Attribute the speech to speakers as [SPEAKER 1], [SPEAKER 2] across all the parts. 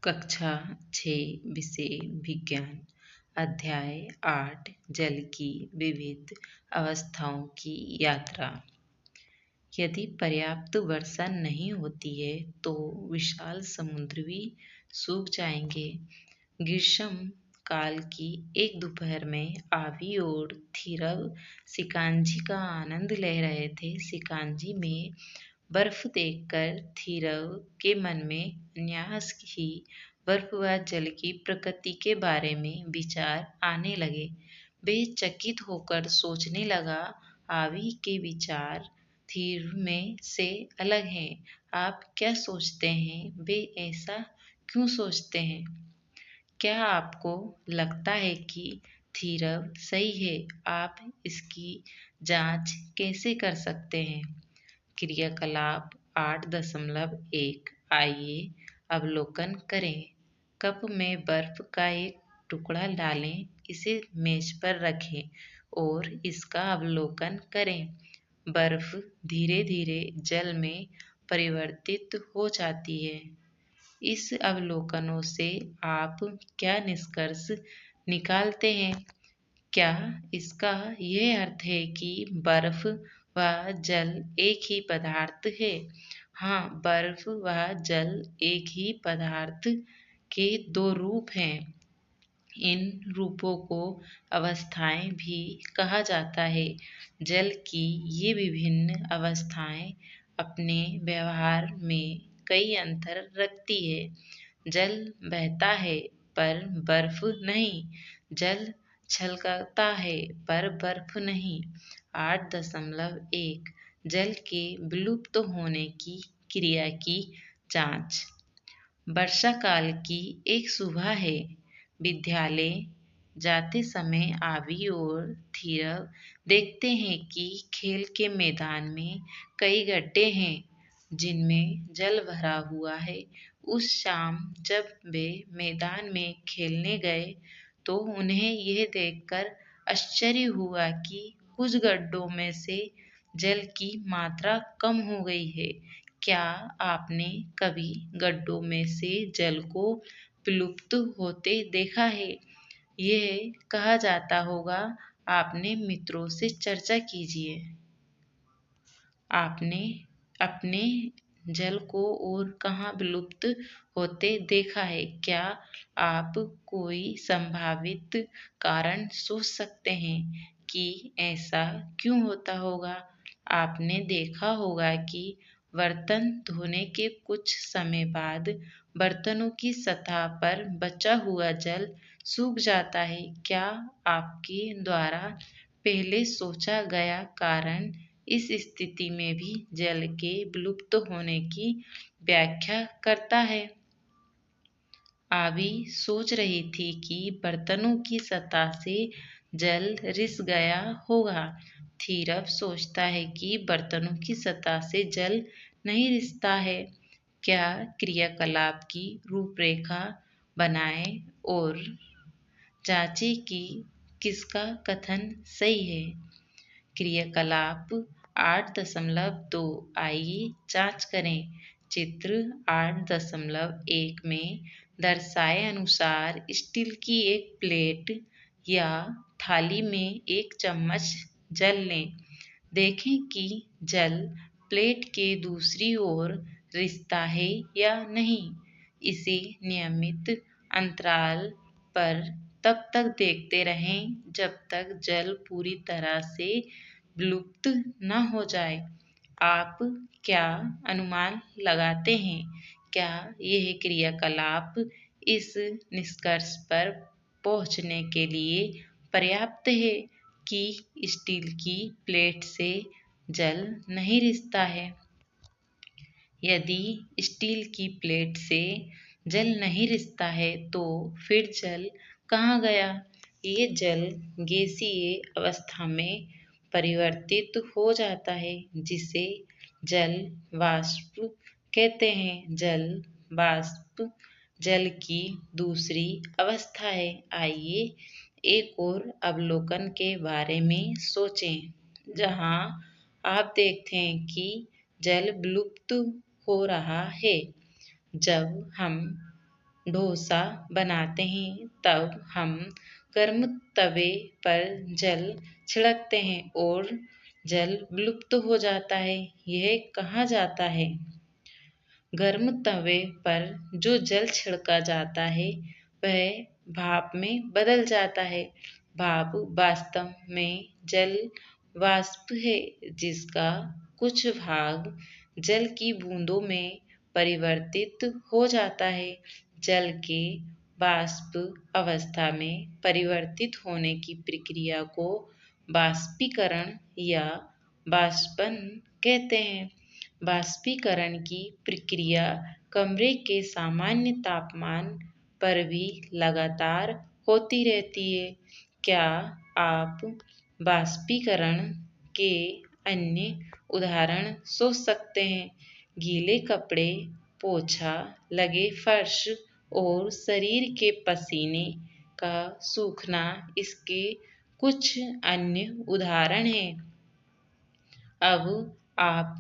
[SPEAKER 1] कक्षा 6 विषय विज्ञान अध्याय 8 जल की विविध अवस्थाओं की यात्रा। यदि पर्याप्त वर्षा नहीं होती है तो विशाल समुद्र भी सूख जाएंगे। ग्रीष्म काल की एक दोपहर में आवी और थीरव सिकांजी का आनंद ले रहे थे। सिकांजी में बर्फ देखकर थीरव के मन में अनायास ही बर्फ व जल की प्रकृति के बारे में विचार आने लगे। वे चकित होकर सोचने लगा, आवी के विचार थीरव में से अलग हैं। आप क्या सोचते हैं? वे ऐसा क्यों सोचते हैं? क्या आपको लगता है कि थीरव सही है? आप इसकी जांच कैसे कर सकते हैं? क्रियाकलाप 8.1 आइए अवलोकन करें। कप में बर्फ का एक टुकड़ा डालें, इसे मेज पर रखें और इसका अवलोकन करें। बर्फ धीरे धीरे जल में परिवर्तित हो जाती है। इस अवलोकनों से आप क्या निष्कर्ष निकालते हैं? क्या इसका यह अर्थ है कि बर्फ व जल एक ही पदार्थ है? हाँ, बर्फ व जल एक ही पदार्थ के दो रूप हैं। इन रूपों को अवस्थाएं भी कहा जाता है। जल की ये विभिन्न अवस्थाएं अपने व्यवहार में कई अंतर रखती है। जल बहता है पर बर्फ नहीं। जल छलकता है पर बर्फ नहीं। 8.1 जल के विलुप्त होने की क्रिया की जांच। वर्षा काल की एक सुबह है। विद्यालय जाते समय आवी और थीरव देखते हैं कि खेल के मैदान में कई गड्ढे हैं जिनमें जल भरा हुआ है। उस शाम जब वे मैदान में खेलने गए तो उन्हें यह देखकर आश्चर्य हुआ कि कुछ गड्ढों में से जल की मात्रा कम हो गई है। क्या आपने कभी गड्ढों में से जल को विलुप्त होते देखा है? यह कहा जाता होगा। आपने मित्रों से चर्चा कीजिए। आपने अपने जल को और कहाँ विलुप्त होते देखा है? क्या आप कोई संभावित कारण सोच सकते हैं कि ऐसा क्यों होता होगा? आपने देखा होगा कि बर्तन धोने के कुछ समय बाद बर्तनों की सतह पर बचा हुआ जल सूख जाता है। क्या आपके द्वारा पहले सोचा गया कारण इस स्थिति में भी जल के विलुप्त होने की व्याख्या करता है? आवी सोच रही थी कि बर्तनों की सतह से जल रिस गया होगा। थीरव सोचता है कि बर्तनों की सतह से जल नहीं रिसता है। क्या क्रियाकलाप की रूपरेखा बनाएं और जांचें कि किसका कथन सही है। क्रियाकलाप 8.2 आइए जांच करें। चित्र 8.1 में दर्शाए अनुसार स्टील की एक प्लेट या थाली में एक चम्मच जल लें। देखें कि जल प्लेट के दूसरी ओर रिसता है या नहीं। इसे नियमित अंतराल पर तब तक देखते रहें जब तक जल पूरी तरह से विलुप्त न हो जाए। आप क्या अनुमान लगाते हैं? क्या यह क्रियाकलाप इस निष्कर्ष पर पहुंचने के लिए पर्याप्त है कि स्टील की प्लेट से जल नहीं रिसता है? यदि स्टील की प्लेट से जल नहीं रिसता है तो फिर जल कहाँ गया? ये जल गैसीय अवस्था में परिवर्तित हो जाता है जिसे जल वाष्प कहते हैं। जल वाष्प जल की दूसरी अवस्था है। आइए एक और अवलोकन के बारे में सोचें, जहां आप देखते हैं कि जल विलुप्त हो रहा है। जब हम डोसा बनाते हैं तब हम गर्म तवे पर जल छिड़कते हैं और जल विलुप्त हो जाता है। यह कहा जाता है गर्म तवे पर जो जल छिड़का जाता है वह भाप में बदल जाता है। भाप वास्तव में जल वाष्प है जिसका कुछ भाग जल की बूंदों में परिवर्तित हो जाता है। जल के वाष्प अवस्था में परिवर्तित होने की प्रक्रिया को वाष्पीकरण या वाष्पन कहते हैं। वाष्पीकरण की प्रक्रिया कमरे के सामान्य तापमान पर भी लगातार होती रहती है। क्या आप वाष्पीकरण के अन्य उदाहरण सोच सकते हैं? गीले कपड़े, पोछा लगे फर्श और शरीर के पसीने का सूखना इसके कुछ अन्य उदाहरण हैं। अब आप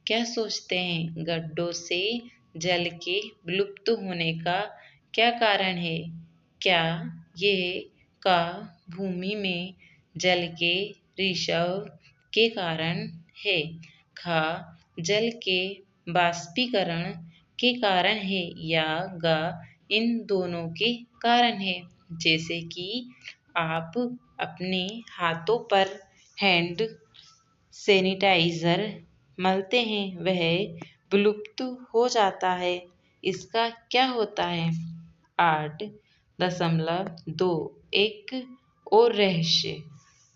[SPEAKER 1] क्या सोचते हैं गड्ढों से जल के विलुप्त होने का क्या कारण है? क्या यह का भूमि में जल के रिसाव के कारण है? खा जल के वाष्पीकरण के कारण है या ग इन दोनों के कारण है? जैसे कि आप अपने हाथों पर हैंड सैनिटाइजर मलते हैं वह विलुप्त हो जाता है। इसका क्या होता है? 8.2 और रहस्य।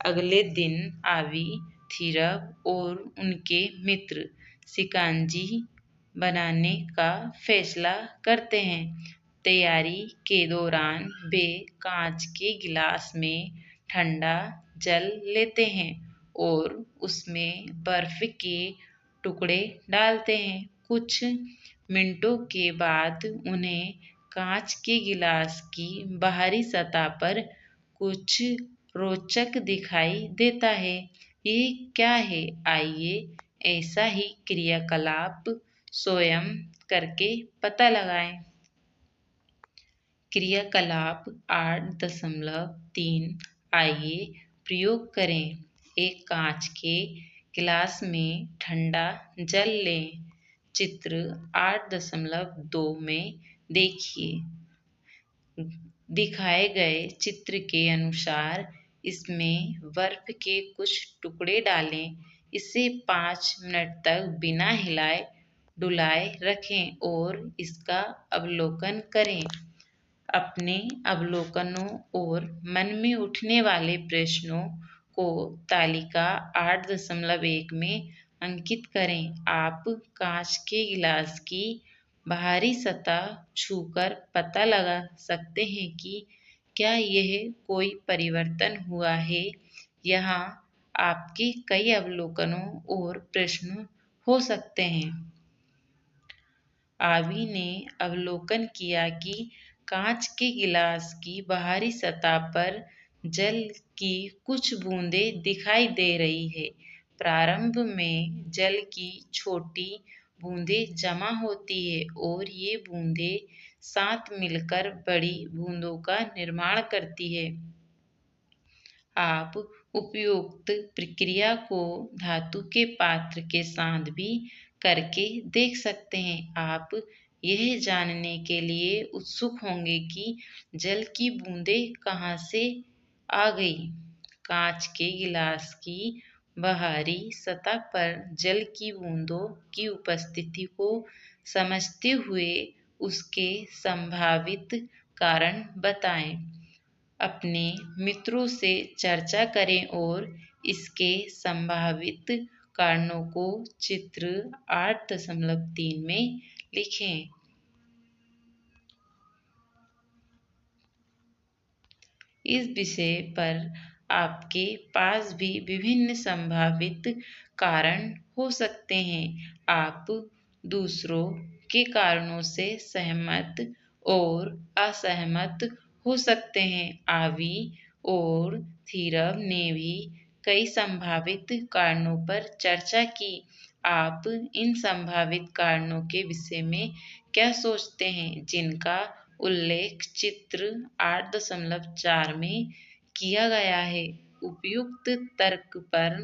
[SPEAKER 1] अगले दिन आवी थीरव और उनके मित्र शिकंजी बनाने का फैसला करते हैं। तैयारी के दौरान वे कांच के गिलास में ठंडा जल लेते हैं और उसमें बर्फ के टुकड़े डालते हैं। कुछ मिनटों के बाद उन्हें कांच के गिलास की बाहरी सतह पर कुछ रोचक दिखाई देता है। ये क्या है? आइए ऐसा ही क्रियाकलाप स्वयं करके पता लगाएं। क्रियाकलाप 8.3 आइए प्रयोग करें। एक कांच के गिलास में ठंडा जल लें। चित्र 8.2 में देखिए। दिखाए गए चित्र के अनुसार इसमें बर्फ के कुछ टुकड़े डालें। इसे 5 मिनट तक बिना हिलाए डुलाए रखें और इसका अवलोकन करें। अपने अवलोकनों और मन में उठने वाले प्रश्नों को तालिका 8.1 में अंकित करें। आप कांच के गिलास की बाहरी सतह छूकर पता लगा सकते हैं कि क्या यह कोई परिवर्तन हुआ है। यहाँ आपके कई अवलोकनों और प्रश्न हो सकते हैं। आवी ने अवलोकन किया कि कांच के गिलास की बाहरी सतह पर जल की कुछ बूंदें दिखाई दे रही है। प्रारंभ में जल की छोटी बूंदें जमा होती है और ये बूंदें साथ मिलकर बड़ी बूंदों का निर्माण करती है। आप उपयुक्त प्रक्रिया को धातु के पात्र के साथ भी करके देख सकते हैं। आप यह जानने के लिए उत्सुक होंगे कि जल की बूंदें कहाँ से आ गई। कांच के गिलास की बाहरी सतह पर जल की बूंदों की उपस्थिति को समझते हुए उसके संभावित कारण बताएं। अपने मित्रों से चर्चा करें और इसके संभावित कारणों को चित्र 8.3 में लिखें। इस विषय पर आपके पास भी विभिन्न संभावित कारण हो सकते हैं। आप दूसरों के कारणों से सहमत और असहमत हो सकते हैं। आवी और थीरव ने भी कई संभावित कारणों पर चर्चा की। आप इन संभावित कारणों के विषय में क्या सोचते हैं जिनका उल्लेख चित्र 8.4 में किया गया है। उपयुक्त तर्क पर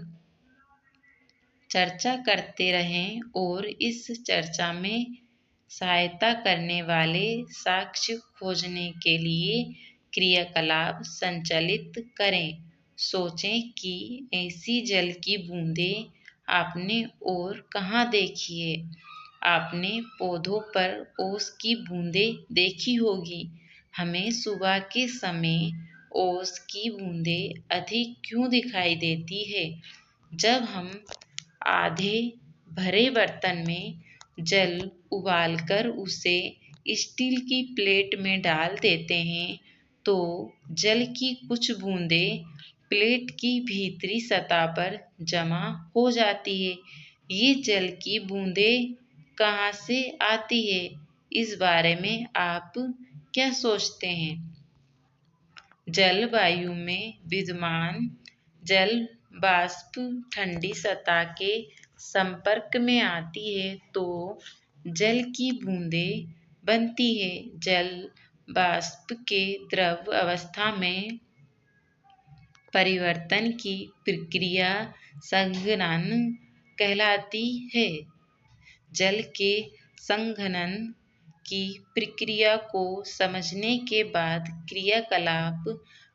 [SPEAKER 1] चर्चा करते रहें और इस चर्चा में सहायता करने वाले साक्ष्य खोजने के लिए क्रियाकलाप संचालित करें। सोचें कि ऐसी जल की बूंदें आपने और कहाँ देखी है। आपने पौधों पर ओस की बूंदें देखी होगी। हमें सुबह के समय ओस की बूंदें अधिक क्यों दिखाई देती है? जब हम आधे भरे बर्तन में जल उबालकर उसे स्टील की प्लेट में डाल देते हैं तो जल की कुछ बूंदें प्लेट की भीतरी सतह पर जमा हो जाती है। ये जल की बूंदें कहाँ से आती है? इस बारे में आप क्या सोचते हैं? जलवायु में विद्यमान जल वाष्प ठंडी सतह के संपर्क में आती है तो जल की बूंदें बनती है। जल वाष्प के द्रव अवस्था में परिवर्तन की प्रक्रिया संघनन कहलाती है। जल के संघनन की प्रक्रिया को समझने के बाद क्रियाकलाप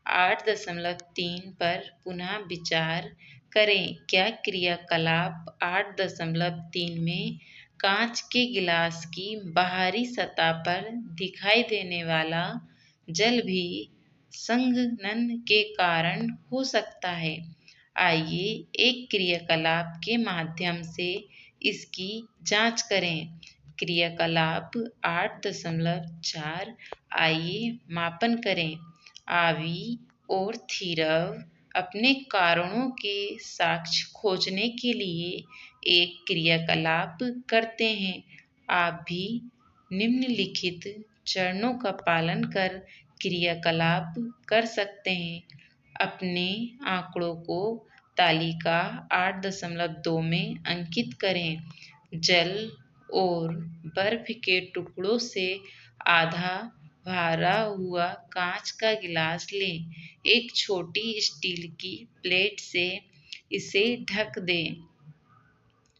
[SPEAKER 1] 8.3 पर पुनः विचार करें। क्या क्रियाकलाप 8.3 में कांच के गिलास की बाहरी सतह पर दिखाई देने वाला जल भी संघनन के कारण हो सकता है? आइए एक क्रियाकलाप के माध्यम से इसकी जांच करें। क्रियाकलाप 8.4 आइए मापन करें। आवी और थिरव अपने कारणों के साक्ष्य खोजने के लिए एक क्रियाकलाप करते हैं। आप भी निम्नलिखित चरणों का पालन कर क्रियाकलाप कर सकते हैं। अपने आंकड़ों को तालिका 8.2 में अंकित करें। जल और बर्फ के टुकड़ों से आधा भरा हुआ कांच का गिलास लें। एक छोटी स्टील की प्लेट से इसे ढक दें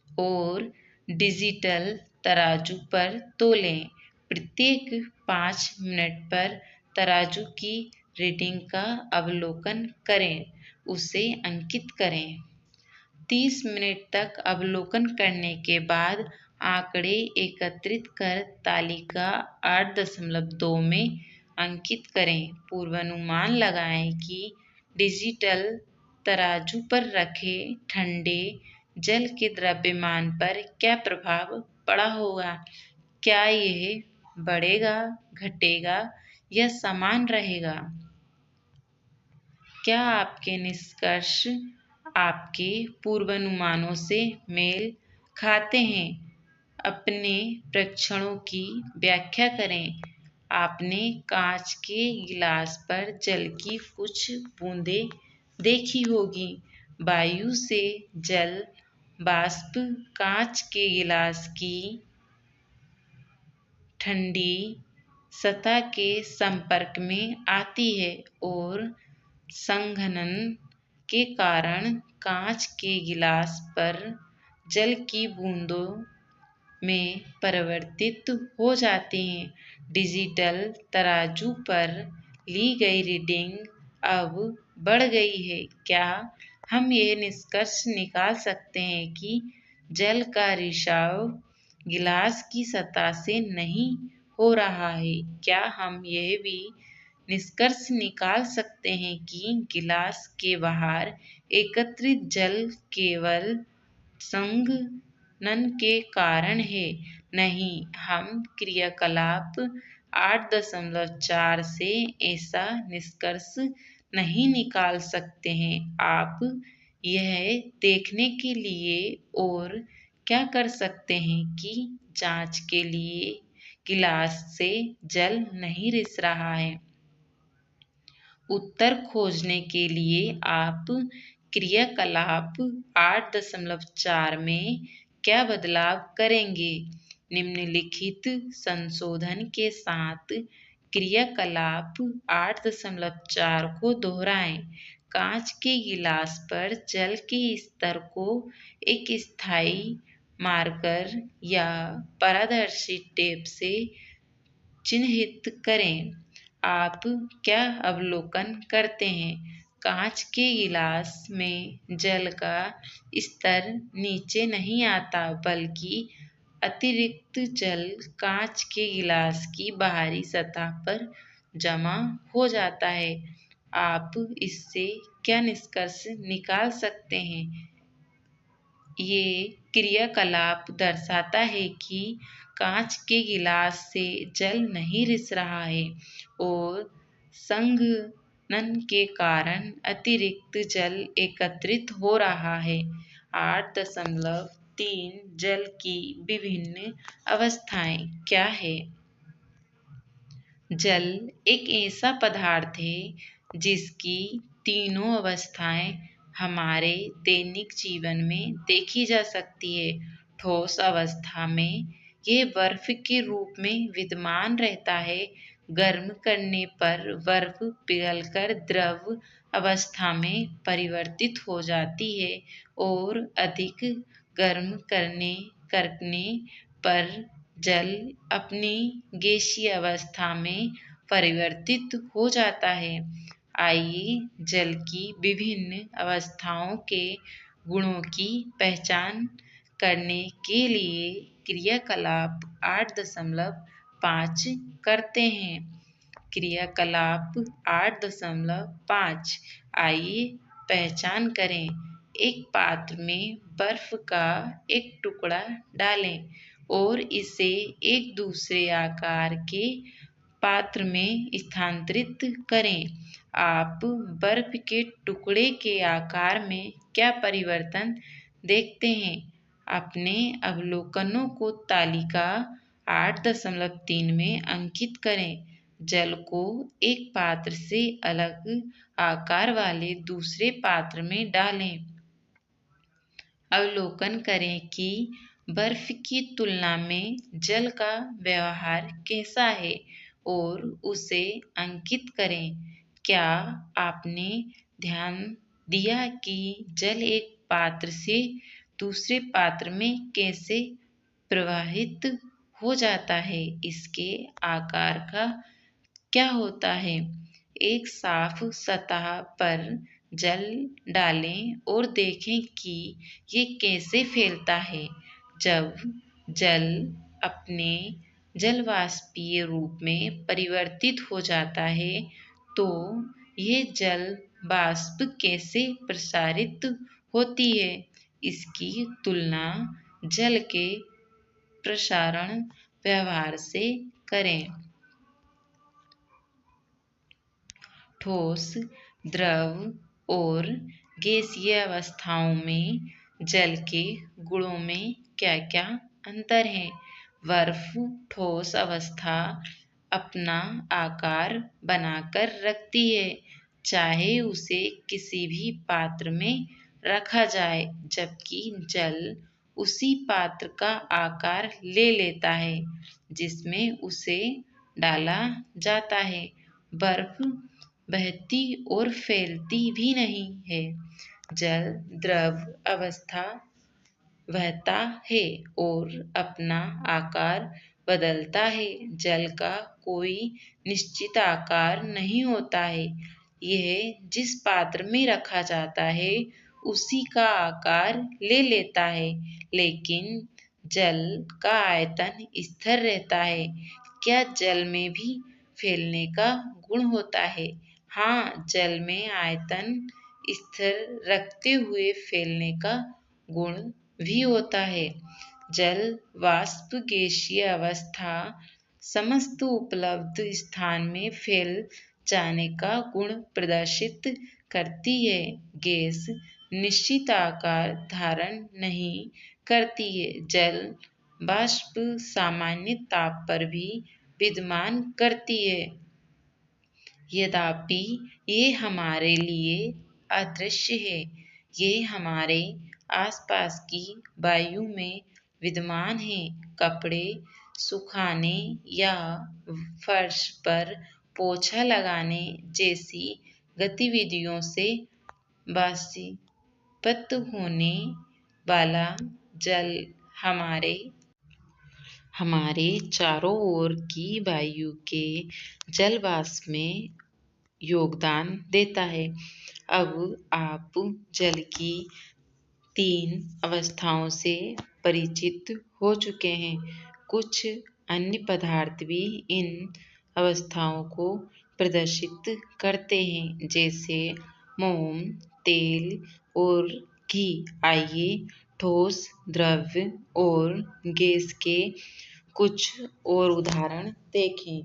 [SPEAKER 1] और डिजिटल तराजू पर तौलें। प्रत्येक 5 मिनट पर तराजू की रीडिंग का अवलोकन करें, उसे अंकित करें। 30 मिनट तक अवलोकन करने के बाद आंकड़े एकत्रित कर तालिका 8.2 में अंकित करें। पूर्वानुमान लगाएं कि डिजिटल तराजू पर रखे ठंडे जल के द्रव्यमान पर क्या प्रभाव पड़ा होगा। क्या यह बढ़ेगा, घटेगा या समान रहेगा? क्या आपके निष्कर्ष आपके पूर्वानुमानों से मेल खाते हैं? अपने प्रेक्षणों की व्याख्या करें। आपने कांच के गिलास पर जल की कुछ बूंदें देखी होगी। वायु से जल वाष्प कांच के गिलास की ठंडी सतह के संपर्क में आती है और संघनन के कारण कांच के गिलास पर जल की बूंदों में परिवर्तित हो जाती हैं। डिजिटल तराजू पर ली गई रीडिंग अब बढ़ गई है। क्या हम यह निष्कर्ष निकाल सकते हैं कि जल का रिसाव गिलास की सतह से नहीं हो रहा है? क्या हम यह भी निष्कर्ष निकाल सकते हैं कि गिलास के बाहर एकत्रित जल केवल संघनन के कारण है? नहीं, हम क्रियाकलाप 8.4 से ऐसा निष्कर्ष नहीं निकाल सकते हैं। आप यह देखने के लिए और क्या कर सकते हैं कि जांच के लिए गिलास से जल नहीं रिस रहा है। उत्तर खोजने के लिए आप क्रियाकलाप 8.4 में क्या बदलाव करेंगे? निम्नलिखित संशोधन के साथ क्रियाकलाप 8.4 को दोहराएं। कांच के गिलास पर जल के स्तर को एक स्थायी मार्कर या पारदर्शी टेप से चिन्हित करें। आप क्या अवलोकन करते हैं? कांच के गिलास में जल का स्तर नीचे नहीं आता, बल्कि अतिरिक्त जल कांच के गिलास की बाहरी सतह पर जमा हो जाता है। आप इससे क्या निष्कर्ष निकाल सकते हैं? ये क्रियाकलाप दर्शाता है कि कांच के गिलास से जल नहीं रिस रहा है और संघनन के कारण अतिरिक्त जल एकत्रित हो रहा है। 8.3 जल की विभिन्न अवस्थाएं क्या है? जल एक ऐसा पदार्थ है जिसकी तीनों अवस्थाएं हमारे दैनिक जीवन में देखी जा सकती है। ठोस अवस्था में यह बर्फ के रूप में विद्यमान रहता है। गर्म करने पर बर्फ पिघलकर द्रव अवस्था में परिवर्तित हो जाती है और अधिक गर्म करने पर जल अपनी गैसीय अवस्था में परिवर्तित हो जाता है। आइए जल की विभिन्न अवस्थाओं के गुणों की पहचान करने के लिए क्रियाकलाप 8.5 करते हैं। क्रियाकलाप 8.5 आइए पहचान करें। एक पात्र में बर्फ का एक टुकड़ा डालें और इसे एक दूसरे आकार के पात्र में स्थानांतरित करें। आप बर्फ के टुकड़े के आकार में क्या परिवर्तन देखते हैं? अपने अवलोकनों को तालिका 8.3 में अंकित करें। जल को एक पात्र से अलग आकार वाले दूसरे पात्र में डालें। अवलोकन करें कि बर्फ की तुलना में जल का व्यवहार कैसा है और उसे अंकित करें। क्या आपने ध्यान दिया कि जल एक पात्र से दूसरे पात्र में कैसे प्रवाहित हो जाता है? इसके आकार का क्या होता है? एक साफ सतह पर जल डालें और देखें कि ये कैसे फैलता है। जब जल अपने जलवाष्पीय रूप में परिवर्तित हो जाता है तो ये जल वाष्प कैसे प्रसारित होती है? इसकी तुलना जल के प्रसारण व्यवहार से करें। ठोस, द्रव और गैसीय अवस्थाओं में जल के गुणों में क्या-क्या अंतर हैं? बर्फ ठोस अवस्था अपना आकार बनाकर रखती है, चाहे उसे किसी भी पात्र में रखा जाए, जबकि जल उसी पात्र का आकार ले लेता है जिसमें उसे डाला जाता है। बर्फ बहती और फैलती भी नहीं है। जल द्रव अवस्था बहता है और अपना आकार बदलता है। जल का कोई निश्चित आकार नहीं होता है। यह जिस पात्र में रखा जाता है उसी का आकार ले लेता है, लेकिन जल का आयतन स्थिर रहता है। क्या जल में भी फैलने का गुण होता है? हाँ, जल में आयतन स्थिर रखते हुए फैलने का गुण भी होता है। जल वाष्प गैसीय अवस्था समस्त उपलब्ध स्थान में फैल जाने का गुण प्रदर्शित करती है। गैस निश्चित आकार धारण नहीं करती है। जल वाष्प सामान्य ताप पर भी विद्यमान करती है, यद्यपि ये हमारे लिए अदृश्य है। ये हमारे आसपास की वायु में विद्यमान है। कपड़े सुखाने या फर्श पर पोछा लगाने जैसी गतिविधियों से वाष्पित होने वाला जल हमारे चारों ओर की वायु के जलवाष्प में योगदान देता है। अब आप जल की 3 अवस्थाओं से परिचित हो चुके हैं। कुछ अन्य पदार्थ भी इन अवस्थाओं को प्रदर्शित करते हैं, जैसे मोम, तेल और घी। आइए ठोस, द्रव्य और गैस के कुछ और उदाहरण देखें।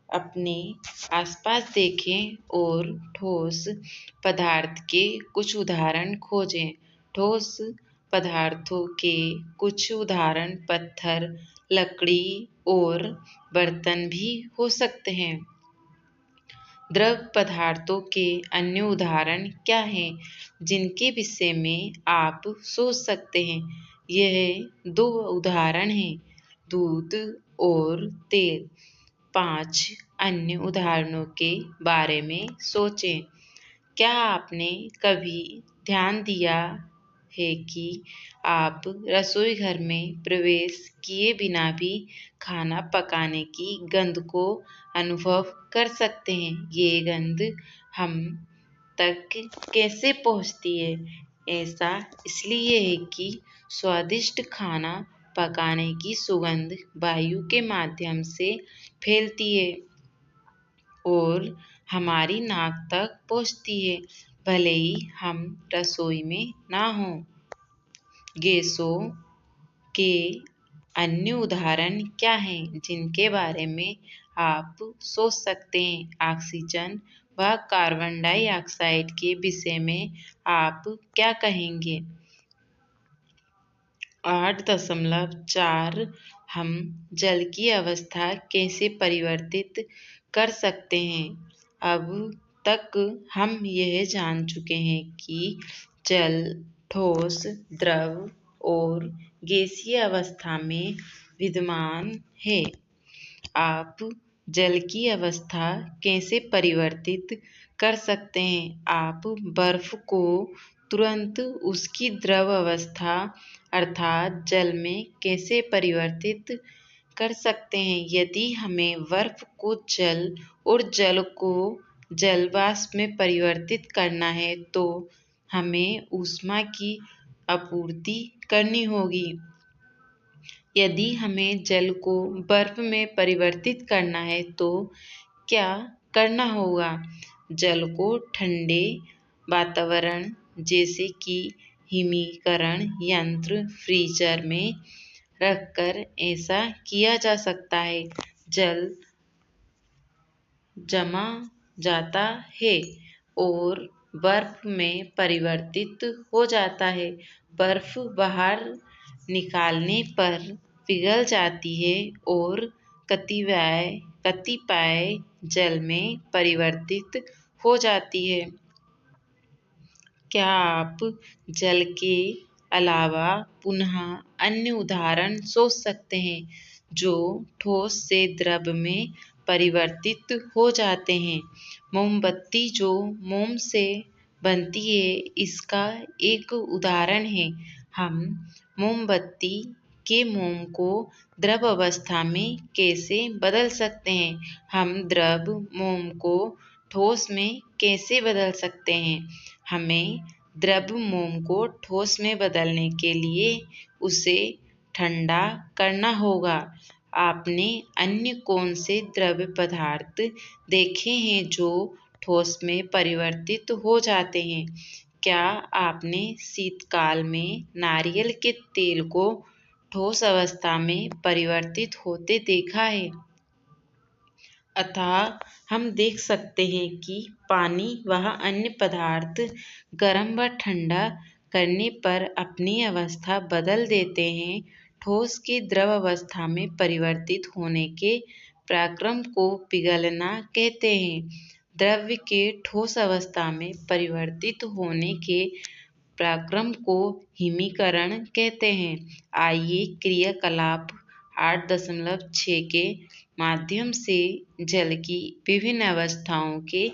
[SPEAKER 1] अपने आसपास देखें और ठोस पदार्थ के कुछ उदाहरण खोजें। ठोस पदार्थों के कुछ उदाहरण पत्थर, लकड़ी और बर्तन भी हो सकते हैं। द्रव पदार्थों के अन्य उदाहरण क्या हैं, जिनके विषय में आप सोच सकते हैं? यह 2 उदाहरण हैं, दूध और तेल। 5 अन्य उदाहरणों के बारे में सोचें। क्या आपने कभी ध्यान दिया है कि आप रसोई घर में प्रवेश किए बिना भी खाना पकाने की गंध को अनुभव कर सकते हैं? ये गंध हम तक कैसे पहुंचती है? ऐसा इसलिए है कि स्वादिष्ट खाना पकाने की सुगंध वायु के माध्यम से फैलती है और हमारी नाक तक पहुंचती है, भले ही हम रसोई में ना हों। गैसों के अन्य उदाहरण क्या हैं, जिनके बारे में आप सोच सकते हैं? ऑक्सीजन व कार्बन डाइऑक्साइड के विषय में आप क्या कहेंगे? 8.4 हम जल की अवस्था कैसे परिवर्तित कर सकते हैं? अब तक हम यह जान चुके हैं कि जल ठोस, द्रव और गैसीय अवस्था में विद्यमान है। आप जल की अवस्था कैसे परिवर्तित कर सकते हैं? आप बर्फ को तुरंत उसकी द्रव अवस्था अर्थात जल में कैसे परिवर्तित कर सकते हैं? यदि हमें बर्फ को जल और जल को जलवाष्प में परिवर्तित करना है, तो हमें ऊष्मा की आपूर्ति करनी होगी। यदि हमें जल को बर्फ में परिवर्तित करना है, तो क्या करना होगा? जल को ठंडे वातावरण जैसे कि हिमीकरण यंत्र, फ्रीजर में रखकर ऐसा किया जा सकता है। जल जमा जाता है और बर्फ में परिवर्तित हो जाता है। बर्फ बाहर निकालने पर पिघल जाती है और कतिपय जल में परिवर्तित हो जाती है। क्या आप जल के अलावा पुनः अन्य उदाहरण सोच सकते हैं, जो ठोस से द्रव में परिवर्तित हो जाते हैं? मोमबत्ती जो मोम से बनती है, इसका एक उदाहरण है। हम मोमबत्ती के मोम को द्रव अवस्था में कैसे बदल सकते हैं? हम द्रव मोम को ठोस में कैसे बदल सकते हैं? हमें द्रव मोम को ठोस में बदलने के लिए उसे ठंडा करना होगा। आपने अन्य कौन से द्रव्य पदार्थ देखे हैं जो ठोस में परिवर्तित हो जाते हैं? क्या आपने शीतकाल में नारियल के तेल को ठोस अवस्था में परिवर्तित होते देखा है? अतः हम देख सकते हैं कि पानी व अन्य पदार्थ गर्म व ठंडा करने पर अपनी अवस्था बदल देते हैं। ठोस के द्रव अवस्था में परिवर्तित होने के प्रक्रम को पिघलना कहते हैं। द्रव्य के ठोस अवस्था में परिवर्तित होने के प्रक्रम को हिमीकरण कहते हैं। आइए क्रियाकलाप 8.6 के माध्यम से जल की विभिन्न अवस्थाओं के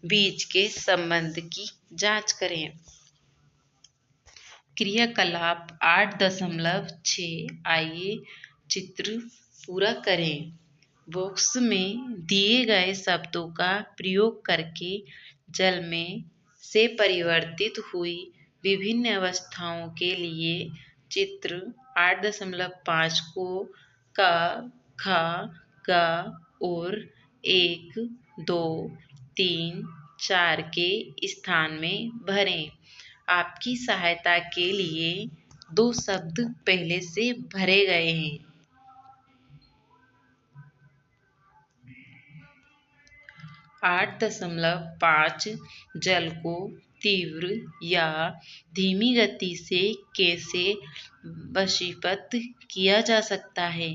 [SPEAKER 1] बीच के संबंध की जांच करें। क्रियाकलाप 8.6 आइए चित्र पूरा करें। बॉक्स में दिए गए शब्दों का प्रयोग करके जल में से परिवर्तित हुई विभिन्न अवस्थाओं के लिए चित्र 8.5 को क, ख, ग और 1, 2, 3, 4 के स्थान में भरें। आपकी सहायता के लिए 2 शब्द पहले से भरे गए हैं। 8.5 जल को तीव्र या धीमी गति से कैसे वशीभूत किया जा सकता है।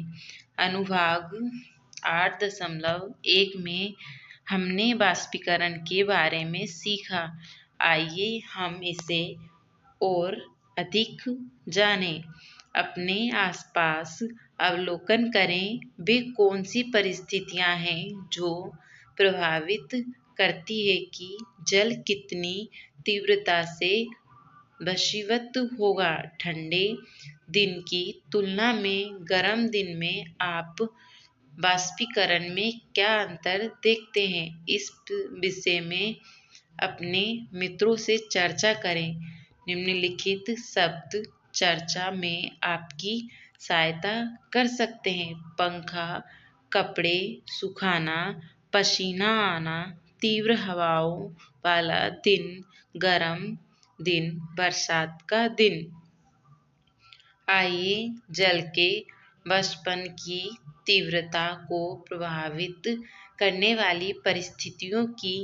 [SPEAKER 1] अनुभाग 8.1 में हमने वाष्पीकरण के बारे में सीखा। आइए हम इसे और अधिक जानें। अपने आसपास अवलोकन करें, वे कौन सी परिस्थितियां हैं जो प्रभावित करती है कि जल कितनी तीव्रता से वशीभूत होगा। ठंडे दिन की तुलना में गर्म दिन में आप वाष्पीकरण में क्या अंतर देखते हैं? इस विषय में अपने मित्रों से चर्चा करें। निम्नलिखित शब्द चर्चा में आपकी सहायता कर सकते हैं। पंखा, कपड़े सुखाना, पसीना आना, तीव्र हवाओं वाला दिन, गर्म दिन, बरसात का दिन। आइए जल के वाष्पन की तीव्रता को प्रभावित करने वाली परिस्थितियों की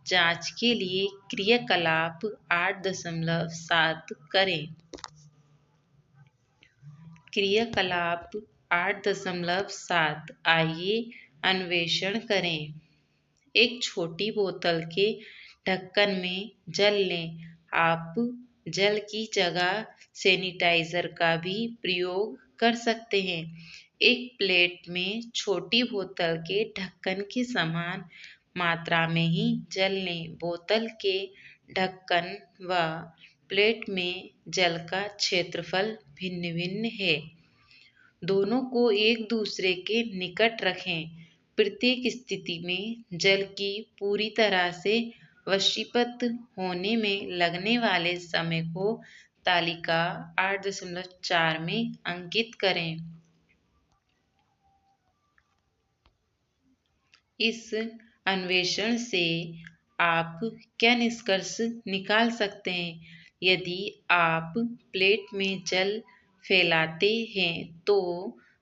[SPEAKER 1] जांच के लिए क्रियाकलाप 8.7 करें। क्रियाकलाप 8.7 आइए अन्वेषण करें। एक छोटी बोतल के ढक्कन में जल लें। आप जल की जगह सैनिटाइजर का भी प्रयोग कर सकते हैं। एक प्लेट में छोटी बोतल के ढक्कन के समान मात्रा में ही जल लें। बोतल के ढक्कन व प्लेट में जल का क्षेत्रफल भिन्न भिन्न है। दोनों को एक दूसरे के निकट रखें। प्रत्येक स्थिति में जल की पूरी तरह से वशीभूत होने में लगने वाले समय को तालिका 8.4 में अंकित करें। इस अन्वेषण से आप क्या निष्कर्ष निकाल सकते हैं? यदि आप प्लेट में जल फैलाते हैं तो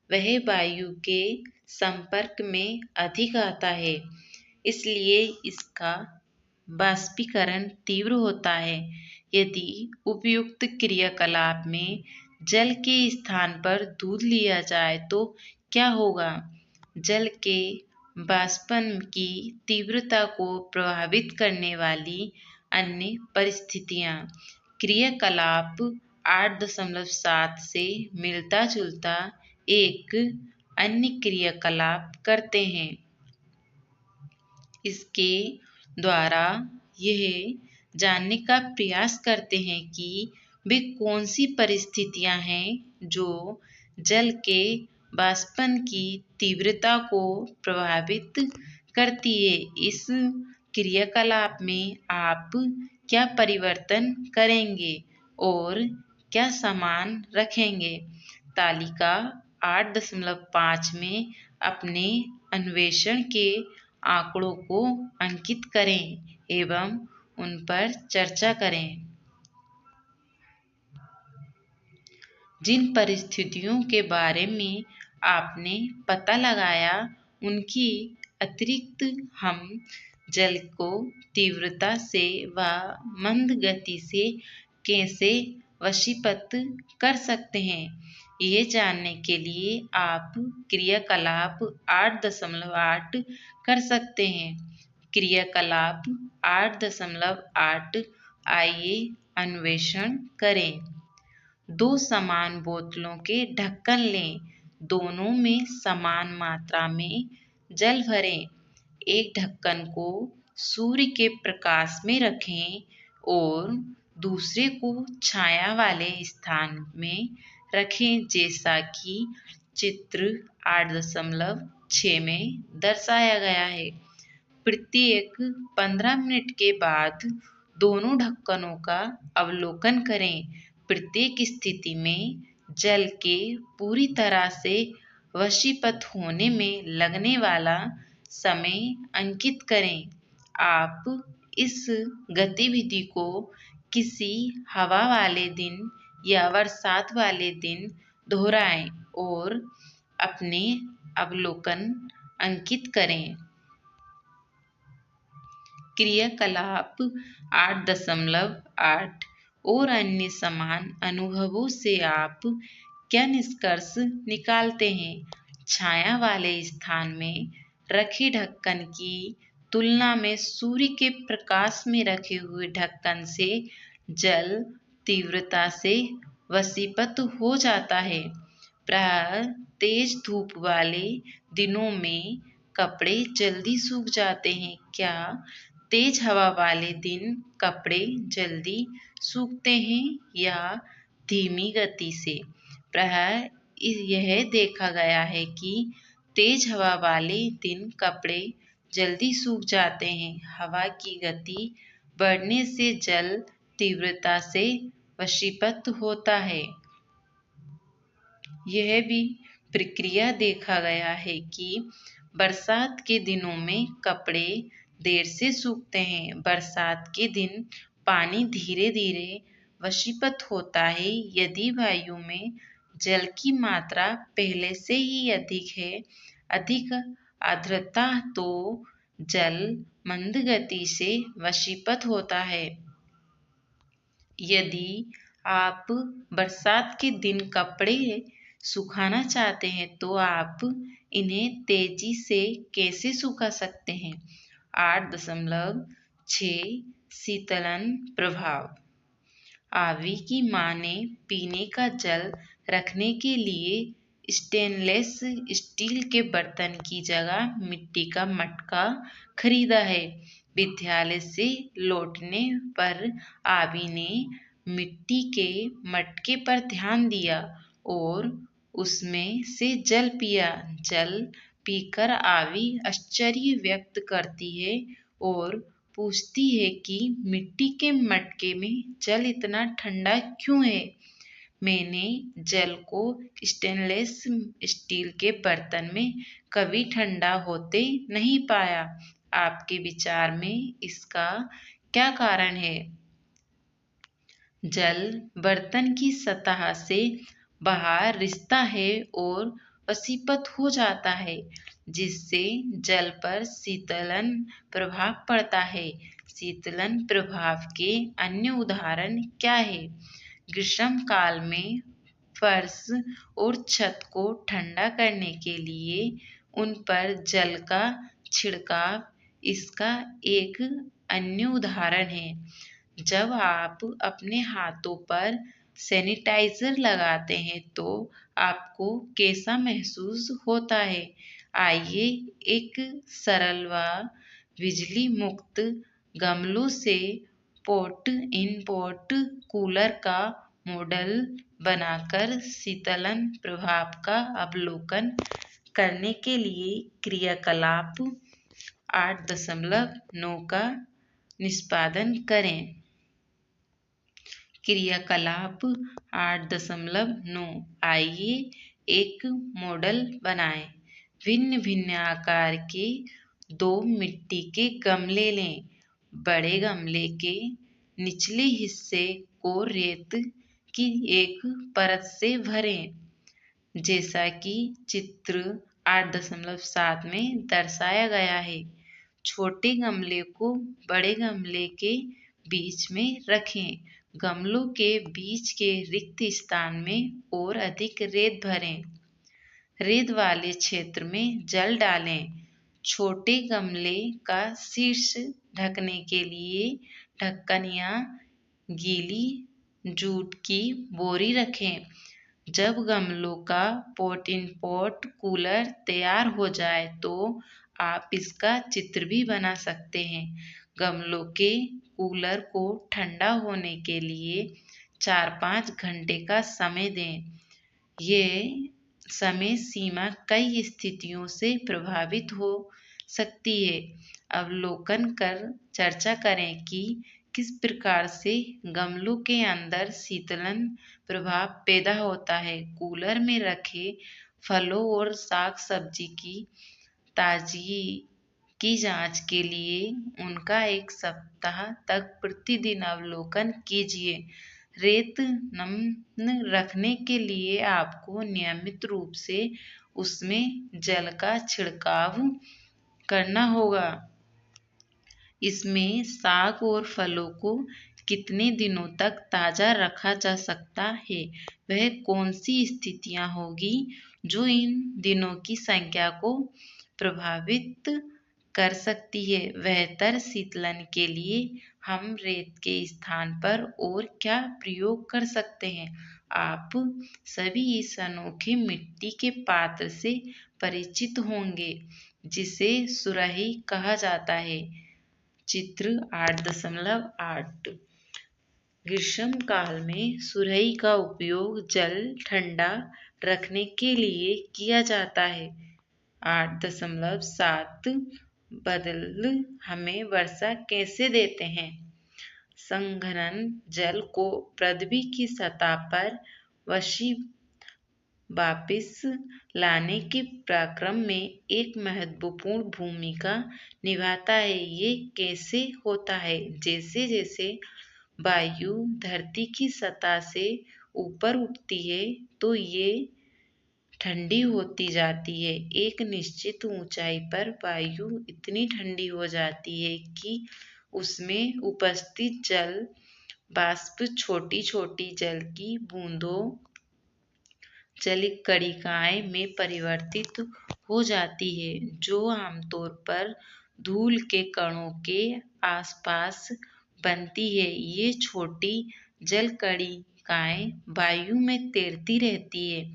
[SPEAKER 1] वह वायु के संपर्क में अधिक आता है, इसलिए इसका वाष्पीकरण तीव्र होता है। यदि उपयुक्त क्रियाकलाप में जल के स्थान पर दूध लिया जाए तो क्या होगा? जल के वाष्पन की तीव्रता को प्रभावित करने वाली अन्य परिस्थितियां क्रियाकलाप 8.7 से मिलता जुलता एक अन्य क्रियाकलाप करते हैं। इसके द्वारा यह जानने का प्रयास करते हैं कि वे कौन सी परिस्थितियां हैं जो जल के वाष्पन की तीव्रता को प्रभावित करती है। इस क्रियाकलाप में आप क्या परिवर्तन करेंगे और क्या समान रखेंगे? तालिका 8.5 में अपने अन्वेषण के आंकड़ों को अंकित करें एवं उन पर चर्चा करें। जिन परिस्थितियों के बारे में आपने पता लगाया, उनकी अतिरिक्त हम जल को तीव्रता से व मंद गति से कैसे वशीभूत कर सकते हैं? यह जानने के लिए आप क्रियाकलाप 8.8 कर सकते हैं। क्रियाकलाप 8.8 आइए अन्वेषण करें। 2 समान बोतलों के ढक्कन लें। दोनों में समान मात्रा में जल भरें। एक ढक्कन को सूर्य के प्रकाश में रखें और दूसरे को छाया वाले स्थान में रखें, जैसा कि चित्र 8.6 में दर्शाया गया है। प्रत्येक 15 मिनट के बाद दोनों ढक्कनों का अवलोकन करें। प्रत्येक स्थिति में जल के पूरी तरह से वशीभूत होने में लगने वाला समय अंकित करें। आप इस गतिविधि को किसी हवा वाले दिन या बरसात वाले दिन दोहराएं और अपने अवलोकन अंकित करें। क्रियाकलाप 8.8 और अन्य समान अनुभवों से आप क्या निष्कर्ष निकालते हैं? छाया वाले स्थान में रखे ढक्कन की तुलना में सूर्य के प्रकाश में रखे हुए ढक्कन से जल तीव्रता से वशीभूत हो जाता है। प्रायः तेज धूप वाले दिनों में कपड़े जल्दी सूख जाते हैं। क्या तेज हवा वाले दिन कपड़े जल्दी सूखते हैं या धीमी गति से? प्रायः यह देखा गया है कि तेज हवा वाले दिन कपड़े जल्दी सूख जाते हैं। हवा की गति बढ़ने से जल तीव्रता से वशीभूत होता है। यह भी प्रक्रिया देखा गया है कि बरसात के दिनों में कपड़े देर से सूखते हैं। बरसात के दिन पानी धीरे धीरे वशीभूत होता है। यदि वायु में जल की मात्रा पहले से ही अधिक है, अधिक आर्द्रता, तो जल मंद गति से वशीभूत होता है। यदि आप बरसात के दिन कपड़े सुखाना चाहते हैं तो आप इन्हें तेजी से कैसे सुखा सकते हैं? 8.6 शीतलन प्रभाव। आवी की मां ने पीने का जल रखने के लिए स्टेनलेस स्टील के बर्तन की जगह मिट्टी का मटका खरीदा है। विद्यालय से लौटने पर आवी ने मिट्टी के मटके पर ध्यान दिया और उसमें से जल पिया। जल पीकर आवी आश्चर्य व्यक्त करती है और पूछती है कि मिट्टी के मटके में जल इतना ठंडा क्यों है? मैंने जल को स्टेनलेस स्टील के बर्तन में कभी ठंडा होते नहीं पाया। आपके विचार में इसका क्या कारण है? जल बर्तन की सतह से बाहर रिसता है और वशीभूत हो जाता है, जिससे जल पर शीतलन प्रभाव पड़ता है। शीतलन प्रभाव के अन्य उदाहरण क्या है? ग्रीष्म काल में फर्श और छत को ठंडा करने के लिए उन पर जल का छिड़काव इसका एक अन्य उदाहरण है। जब आप अपने हाथों पर सैनिटाइजर लगाते हैं तो आपको कैसा महसूस होता है? आइए एक सरल व बिजली मुक्त गमलों से पॉट इन पॉट कूलर का मॉडल बनाकर शीतलन प्रभाव का अवलोकन करने के लिए क्रियाकलाप 8.9 का निष्पादन करें। क्रियाकलाप 8.9। आइए एक मॉडल बनाएं। भिन्न भिन्न आकार के 2 मिट्टी के गमले लें। बड़े गमले के निचले हिस्से को रेत की एक परत से भरें, जैसा कि चित्र 8.7 में दर्शाया गया है। छोटे गमले को बड़े गमले के बीच में रखें। गमलों के बीच के रिक्त स्थान में और अधिक रेत भरें। रेत वाले क्षेत्र में जल डालें। छोटे गमले का शीर्ष ढकने के लिए ढक्कन या गीली जूट की बोरी रखें। जब गमलों का पॉट इन पॉट कूलर तैयार हो जाए तो आप इसका चित्र भी बना सकते हैं। गमलों के कूलर को ठंडा होने के लिए 4-5 घंटे का समय दें। ये समय सीमा कई स्थितियों से प्रभावित हो सकती है। अवलोकन कर चर्चा करें कि किस प्रकार से गमलों के अंदर शीतलन प्रभाव पैदा होता है। कूलर में रखे फलों और साग सब्जी की ताजगी की जांच के लिए उनका 1 सप्ताह तक प्रतिदिन अवलोकन कीजिए। रेत नम्य रखने के लिए आपको नियमित रूप से उसमें जल का छिड़काव करना होगा। इसमें साग और फलों को कितने दिनों तक ताज़ा रखा जा सकता है, वह कौन सी स्थितियाँ होगी जो इन दिनों की संख्या को प्रभावित कर सकती है। बेहतर शीतलन के लिए हम रेत के स्थान पर और क्या प्रयोग कर सकते हैं। आप सभी इस अनोखे मिट्टी के पात्र से परिचित होंगे जिसे सुराही कहा जाता है। चित्र 8.8 ग्रीष्म काल में सुराही का उपयोग जल ठंडा रखने के लिए किया जाता है। 8.7 बदल हमें वर्षा कैसे देते हैं। संघनन जल को पृथ्वी की सतह पर वापिस लाने के प्रक्रम में एक महत्वपूर्ण भूमिका निभाता है। ये कैसे होता है। जैसे जैसे वायु धरती की सतह से ऊपर उठती है तो ये ठंडी होती जाती है। एक निश्चित ऊंचाई पर वायु इतनी ठंडी हो जाती है कि उसमें उपस्थित जल वाष्प छोटी छोटी जल की बूंदों जलकणिकाएं में परिवर्तित हो जाती है, जो आमतौर पर धूल के कणों के आसपास बनती है। ये छोटी जलकणिकाएं वायु में तैरती रहती है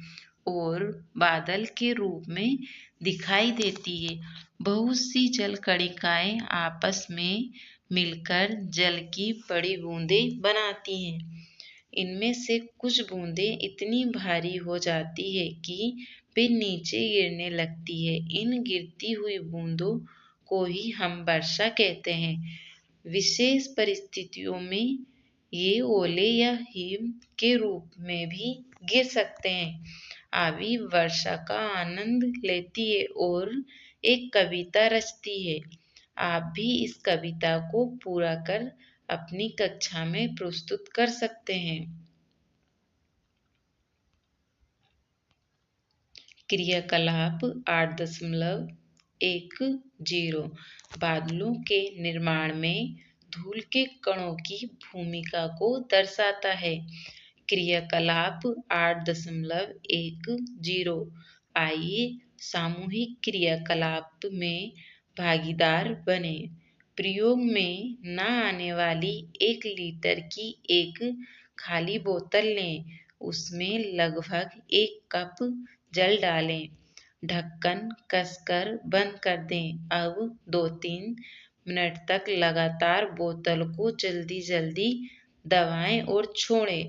[SPEAKER 1] और बादल के रूप में दिखाई देती है। बहुत सी जलकणिकाएं आपस में मिलकर जल की बड़ी बूंदें बनाती हैं। इनमें से कुछ बूंदें इतनी भारी हो जाती है कि वे नीचे गिरने लगती है। इन गिरती हुई बूंदों को ही हम वर्षा कहते हैं। विशेष परिस्थितियों में ये ओले या हिम के रूप में भी गिर सकते हैं। आवी वर्षा का आनंद लेती है और एक कविता रचती है। आप भी इस कविता को पूरा कर अपनी कक्षा में प्रस्तुत कर सकते हैं। क्रियाकलाप 8.10 बादलों के निर्माण में धूल के कणों की भूमिका को दर्शाता है। क्रियाकलाप 8.10 आइए सामूहिक क्रियाकलाप में भागीदार बने। प्रयोग में न आने वाली 1 लीटर की एक खाली बोतल लें। उसमें लगभग 1 कप जल डालें। ढक्कन कसकर बंद कर दें। अब 2-3 मिनट तक लगातार बोतल को जल्दी जल्दी दबाएं और छोड़ें।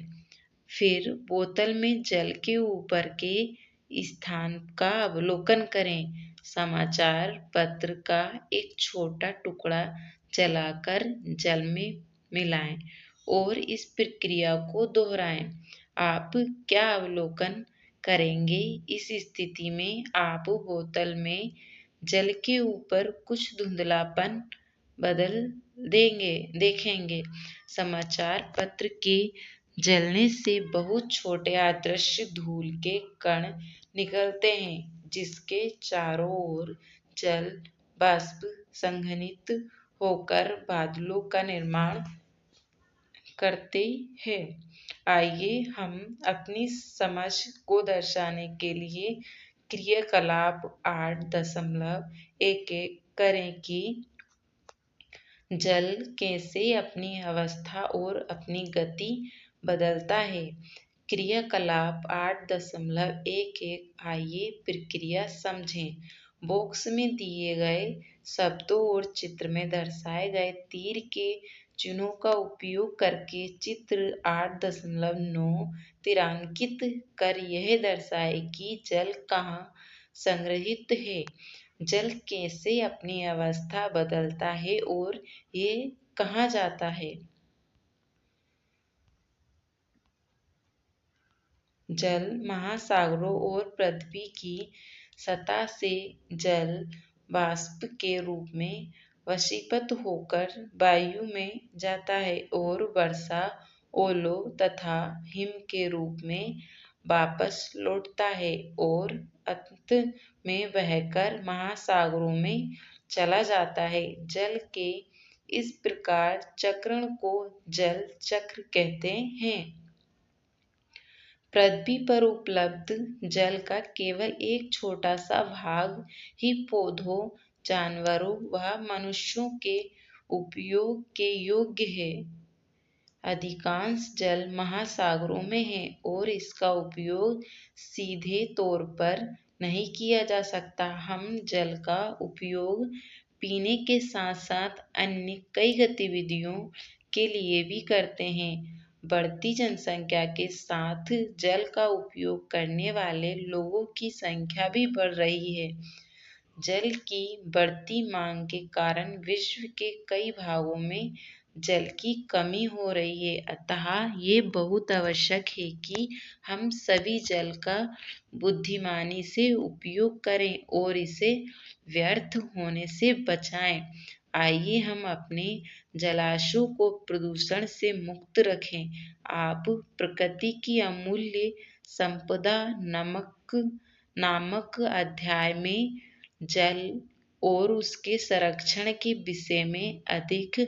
[SPEAKER 1] फिर बोतल में जल के ऊपर के स्थान का अवलोकन करें। समाचार पत्र का एक छोटा टुकड़ा जलाकर जल में मिलाएं और इस प्रक्रिया को दोहराएं। आप क्या अवलोकन करेंगे। इस स्थिति में आप बोतल में जल के ऊपर कुछ धुंधलापन देखेंगे। समाचार पत्र के जलने से बहुत छोटे अदृश्य धूल के कण निकलते हैं, जिसके चारों ओर जल वाष्प संघनित होकर बादलों का निर्माण करते हैं। आइए हम अपनी समझ को दर्शाने के लिए क्रियाकलाप 8.11 करें कि जल कैसे अपनी अवस्था और अपनी गति बदलता है। क्रियाकलाप 8.11 आइए प्रक्रिया समझें। बॉक्स में दिए गए शब्दों और चित्र में दर्शाए गए तीर के चिन्हों का उपयोग करके चित्र 8.9 तिरांकित कर यह दर्शाए कि जल कहाँ संग्रहित है, जल कैसे अपनी अवस्था बदलता है और ये कहाँ जाता है। जल महासागरों और पृथ्वी की सतह से जल वाष्प के रूप में वशीभूत होकर वायु में जाता है और वर्षा, ओलों तथा हिम के रूप में वापस लौटता है और अंत में बहकर महासागरों में चला जाता है। जल के इस प्रकार चक्रण को जल चक्र कहते हैं। पृथ्वी पर उपलब्ध जल का केवल एक छोटा सा भाग ही पौधों, जानवरों व मनुष्यों के उपयोग के योग्य है। अधिकांश जल महासागरों में है और इसका उपयोग सीधे तौर पर नहीं किया जा सकता। हम जल का उपयोग पीने के साथ साथ अन्य कई गतिविधियों के लिए भी करते हैं। बढ़ती जनसंख्या के साथ जल का उपयोग करने वाले लोगों की संख्या भी बढ़ रही है। जल की बढ़ती मांग के कारण विश्व के कई भागों में जल की कमी हो रही है। अतः ये बहुत आवश्यक है कि हम सभी जल का बुद्धिमानी से उपयोग करें और इसे व्यर्थ होने से बचाएं। आइए हम अपने जलाशयों को प्रदूषण से मुक्त रखें। आप प्रकृति की अमूल्य संपदा नामक अध्याय में जल और उसके संरक्षण के विषय में अधिक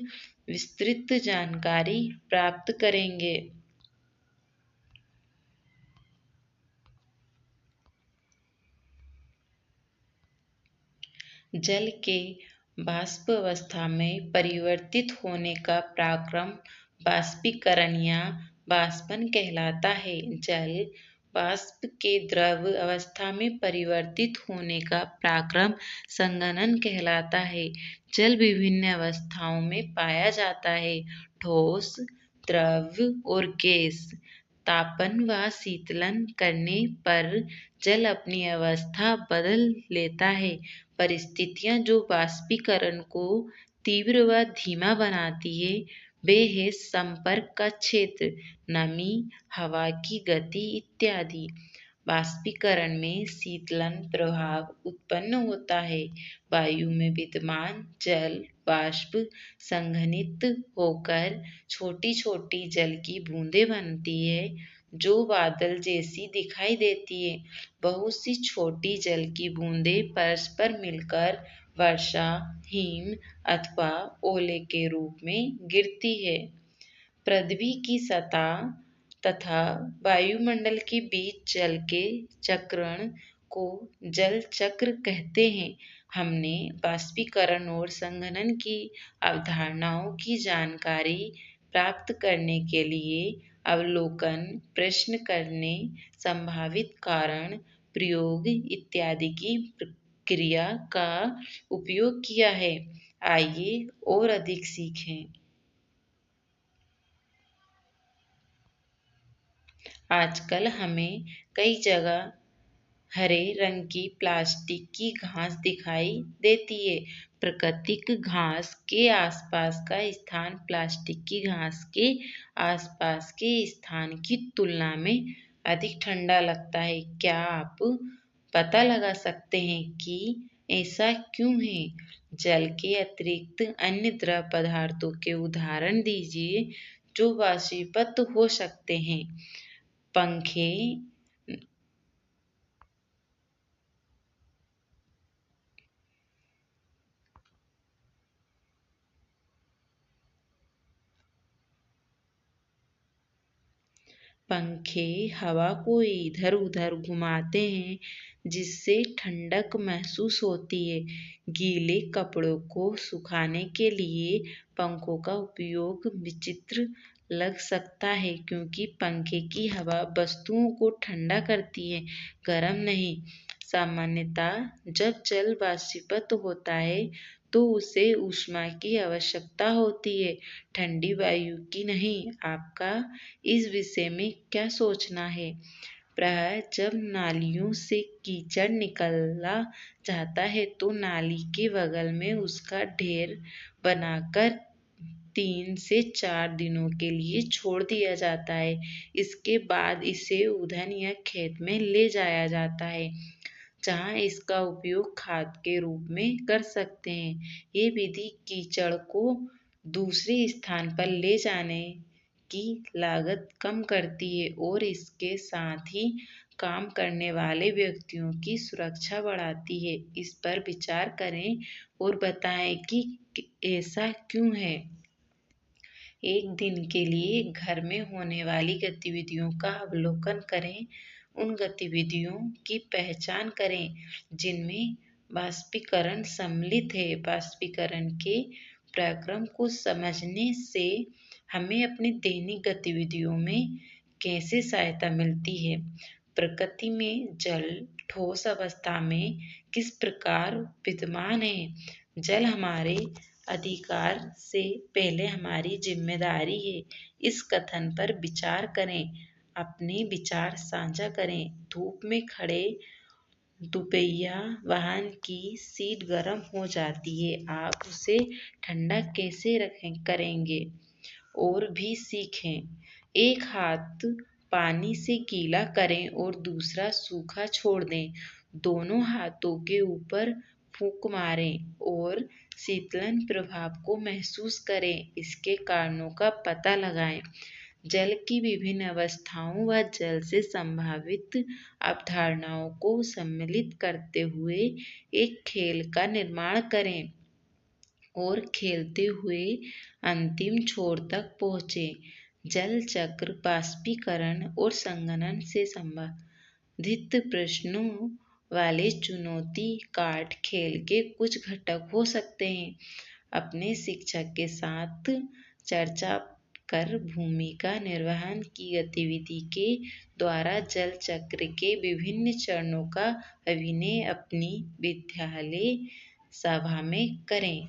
[SPEAKER 1] विस्तृत जानकारी प्राप्त करेंगे। जल के वाष्प अवस्था में परिवर्तित होने का प्रक्रम वाष्पीकरण या वाष्पन कहलाता है। जल वाष्प के द्रव अवस्था में परिवर्तित होने का प्रक्रम संघनन कहलाता है। जल विभिन्न अवस्थाओं में पाया जाता है: ठोस, द्रव और गैस। तापन व शीतलन करने पर जल अपनी अवस्था बदल लेता है। परिस्थितियां जो वाष्पीकरण को तीव्र व धीमा बनाती है वे है संपर्क का क्षेत्र, नमी, हवा की गति इत्यादि। वाष्पीकरण में शीतलन प्रभाव उत्पन्न होता है। वायु में विद्यमान जल वाष्प संघनित होकर छोटी छोटी जल की बूंदें बनती है जो बादल जैसी दिखाई देती है। बहुत सी छोटी जल की बूंदें परस्पर मिलकर वर्षा, हिम अथवा ओले के रूप में गिरती है। पृथ्वी की सतह तथा वायुमंडल के बीच जल के चक्रण को जल चक्र कहते हैं। हमने वाष्पीकरण और संघनन की अवधारणाओं की जानकारी प्राप्त करने के लिए अवलोकन, प्रश्न करने, संभावित कारण, प्रयोग इत्यादि की प्रक्रिया का उपयोग किया है। आइए और अधिक सीखें। आजकल हमें कई जगह हरे रंग की प्लास्टिक की घास दिखाई देती है। प्राकृतिक घास के आसपास का स्थान प्लास्टिक की घास के आसपास के स्थान की तुलना में अधिक ठंडा लगता है। क्या आप पता लगा सकते हैं कि ऐसा क्यों है? जल के अतिरिक्त अन्य द्रव पदार्थों के उदाहरण दीजिए जो वाष्पीभूत हो सकते हैं। पंखे हवा को इधर उधर घुमाते हैं जिससे ठंडक महसूस होती है। गीले कपड़ों को सुखाने के लिए पंखों का उपयोग विचित्र लग सकता है क्योंकि पंखे की हवा वस्तुओं को ठंडा करती है, गर्म नहीं। सामान्यतः जब जल वाष्पीभूत होता है तो उसे ऊष्मा की आवश्यकता होती है, ठंडी वायु की नहीं। आपका इस विषय में क्या सोचना है? प्रायः जब नालियों से कीचड़ निकाला जाता है तो नाली के बगल में उसका ढेर बनाकर 3 से 4 दिनों के लिए छोड़ दिया जाता है। इसके बाद इसे उद्यान या खेत में ले जाया जाता है, जहाँ इसका उपयोग खाद के रूप में कर सकते हैं। ये विधि कीचड़ को दूसरे स्थान पर ले जाने की लागत कम करती है और इसके साथ ही काम करने वाले व्यक्तियों की सुरक्षा बढ़ाती है। इस पर विचार करें और बताएं कि ऐसा क्यों है। एक दिन के लिए घर में होने वाली गतिविधियों का अवलोकन करें। उन गतिविधियों की पहचान करें जिनमें वाष्पीकरण सम्मिलित है। वाष्पीकरण के प्रक्रम को समझने से हमें अपनी दैनिक गतिविधियों में कैसे सहायता मिलती है। प्रकृति में जल ठोस अवस्था में किस प्रकार विद्यमान है। जल हमारे अधिकार से पहले हमारी जिम्मेदारी है। इस कथन पर विचार करें, अपने विचार साझा करें। धूप में खड़े दुपहिया वाहन की सीट गर्म हो जाती है, आप उसे ठंडा कैसे करेंगे? और भी सीखें। एक हाथ पानी से गीला करें और दूसरा सूखा छोड़ दें। दोनों हाथों के ऊपर फूंक मारें और शीतलन प्रभाव को महसूस करें। इसके कारणों का पता लगाएं। जल की विभिन्न अवस्थाओं व जल से संभावित अवधारणाओं को सम्मिलित करते हुए एक खेल का निर्माण करें और खेलते हुए अंतिम छोर तक पहुँचे। जल चक्र वाष्पीकरण और संघनन से संबंधित प्रश्नों वाले चुनौती कार्ड खेल के कुछ घटक हो सकते हैं। अपने शिक्षक के साथ चर्चा कर भूमिका निर्वहन की गतिविधि के द्वारा जल चक्र के विभिन्न चरणों का अभिनय अपनी विद्यालय सभा में करें।